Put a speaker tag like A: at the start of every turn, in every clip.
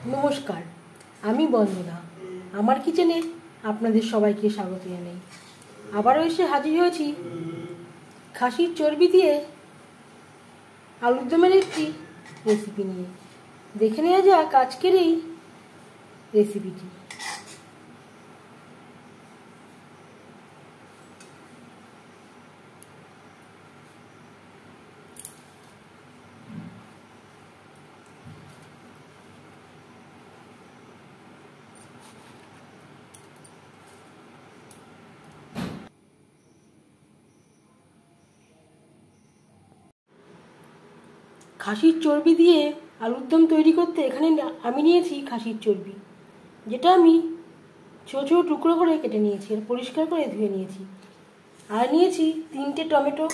A: নমস্কার, আমি বন্দনা। আমার কিচেনে আপনাদের সবাইকে স্বাগত জানাই। আবারও এসে হাজির হয়েছি খাসির চর্বি দিয়ে আলুর দমের একটি রেসিপি নিয়ে। দেখে নেওয়া যাক আজকের এই রেসিপিটি। খাসির চর্বি দিয়ে আলুর দম তৈরি করতে এখানে আমি নিয়েছি খাসির চর্বি, যেটা আমি ছোটো ছোটো টুকরো করে কেটে নিয়েছি আর পরিষ্কার করে ধুয়ে নিয়েছি। আর নিয়েছি 3টে টমেটো,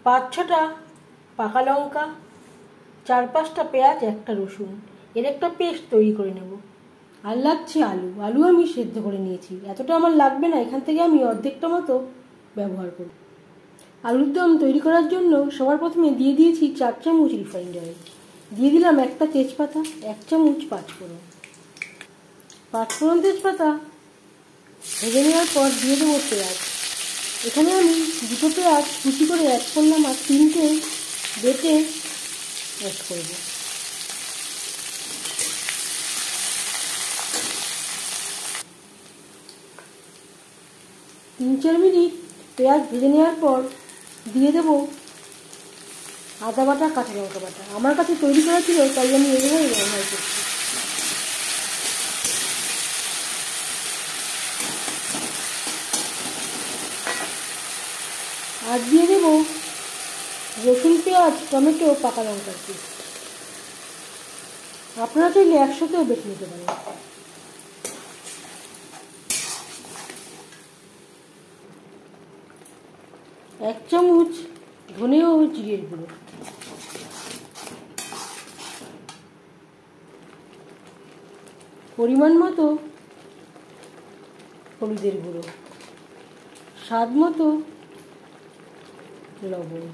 A: 5-6টা পাকা লঙ্কা, 4-5টা পেঁয়াজ, 1টা রসুন। এর একটা পেস্ট তৈরি করে নেব। আর লাগছে আলু আমি সেদ্ধ করে নিয়েছি। এতটা আমার লাগবে না, এখান থেকে আমি অর্ধেকটা মতো ব্যবহার করব। আলুর দম তৈরি করার জন্য সবার প্রথমে দিয়ে দিয়েছি 4 চামচ রিফাইন্ড অয়েল। দিয়ে দিলাম একটা তেজপাতা, 1 চামচ পাঁচফোড়ন তেজপাতা ভেজে নেওয়ার পর দিয়ে দেবো পেঁয়াজ। এখানে আমি 2টো পেঁয়াজ কুচি করে অ্যাড করলাম আর 3টে বেটে অ্যাড করব। তিন চার মিনিট পেঁয়াজ ভেজে নেওয়ার পর দিয়ে দেব আদা বাটা, কাঁচা লঙ্কা বাটা। আমার কাছে তৈরি করা ছিল তাই আমি এইভাবেই ব্যবহার করছি। আর দিয়ে দেব রসুন, পেঁয়াজ, টমেটো, পাকা লঙ্কার পেস্ট। আপনারা চাইলে একসাথেও বেটে নিতে পারেন। এক চামচ ধনে ও জিরের গুঁড়ো, পরিমাণ মতো হলুদের গুঁড়ো, স্বাদ মতো লবণ।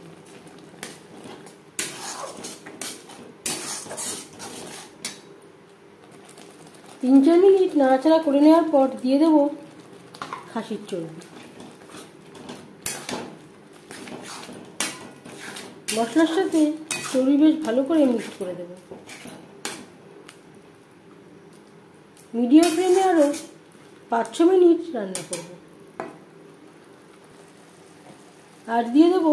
A: তিন চার মিনিট নাড়াচাড়া করে নেওয়ার পর দিয়ে দেব খাসির চর্বি। মশলার সাথে চর্বি বেশ ভালো করে মিক্স করে দেব। মিডিয়াম ফ্লেমে আরও 5-6 মিনিট রান্না করব। আর দিয়ে দেব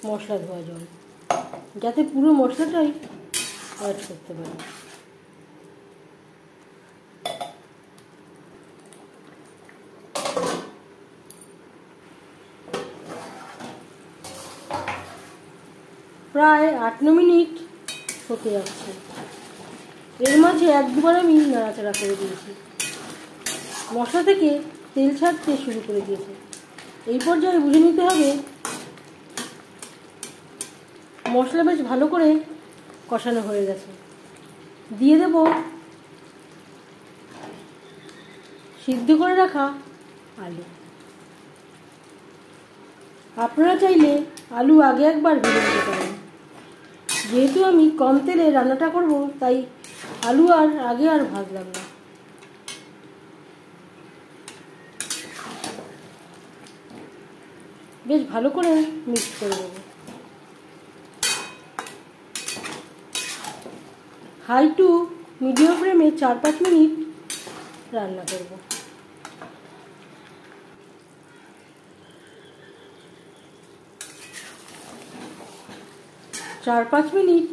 A: মশলা ধোয়া জল, যাতে পুরো মশলাটাই অ্যাড করতে পারি। প্রায় 8-9 মিনিট হতে যাচ্ছে। এর মাঝে 1-2বার আমি নাড়াচাড়া করে দিয়েছি। মশলা থেকে তেল ছাড়তে শুরু করে দিয়েছে। এই পর্যায়ে বুঝে নিতে হবে মশলা বেশ ভালো করে কষানো হয়ে গেছে। দিয়ে দেব সিদ্ধ করে রাখা আলু। আপনারা চাইলে আলু আগে একবার ভেজে নিতে পারেন। যেহেতু আমি কম তেলে রান্নাটা করব তাই আলু আগে ভাজলাম না। বেশ ভালো করে মিক্স করে দেব। হাই টু মিডিয়াম ফ্লেমে 4-5 মিনিট রান্না করব। চার পাঁচ মিনিট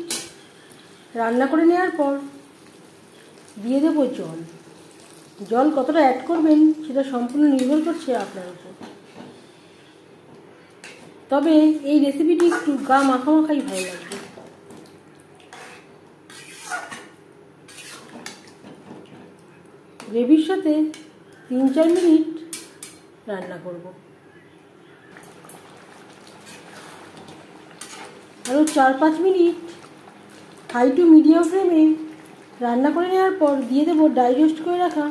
A: রান্না করে নেওয়ার পর দিয়ে দেব জল। জল কতটা অ্যাড করবেন সেটা সম্পূর্ণ নির্ভর করছে আপনার উপর। তবে এই রেসিপিটি একটু গা মাখামাখাই ভালো লাগবে। গ্রেভির সাথে 3-4 মিনিট রান্না করব। আরও 4-5 মিনিট হাই টু মিডিয়াম ফ্লেমে রান্না করে নেওয়ার পর দিয়ে দেবো ড্রাই রোস্ট করে রাখা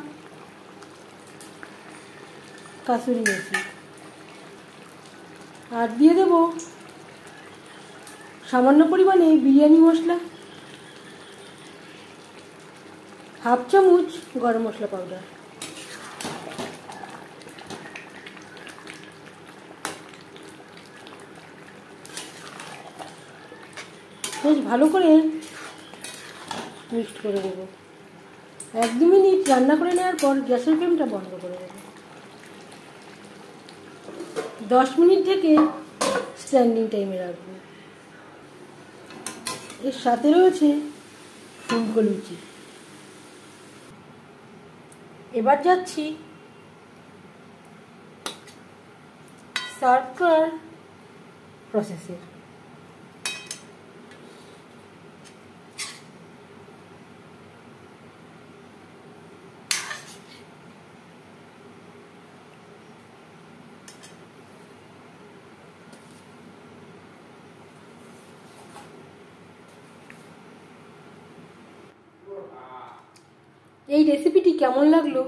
A: কাসুরি মেথি। আর দিয়ে দেব সামান্য পরিমাণে বিরিয়ানি মশলা। হাফ চামচ গরম মশলা পাউডার, বেশ ভালো করে মিক্স করে দেবো। 1-2 মিনিট রান্না করে নেওয়ার পর গ্যাসের ফ্লেমটা বন্ধ করে দেবো। 10 মিনিট থেকে স্ট্যান্ডিং টাইমে রাখবো। এর সাথে রয়েছে ফুলকো লুচি। এবার যাচ্ছি সার্ভ করার প্রসেসে। এই রেসিপিটি কেমন লাগলো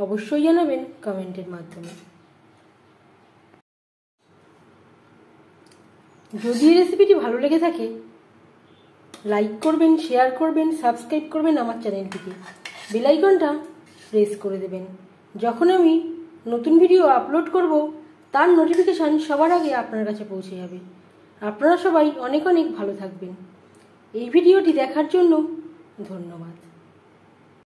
A: অবশ্যই জানাবেন কমেন্টের মাধ্যমে। যদি এই রেসিপিটি ভালো লেগে থাকে লাইক করবেন, শেয়ার করবেন, সাবস্ক্রাইব করবেন আমার চ্যানেলটিকে, বেল আইকনটা প্রেস করে দেবেন। যখন আমি নতুন ভিডিও আপলোড করব তার নোটিফিকেশান সবার আগে আপনার কাছে পৌঁছে যাবে। আপনারা সবাই অনেক অনেক ভালো থাকবেন। এই ভিডিওটি দেখার জন্য ধন্যবাদ।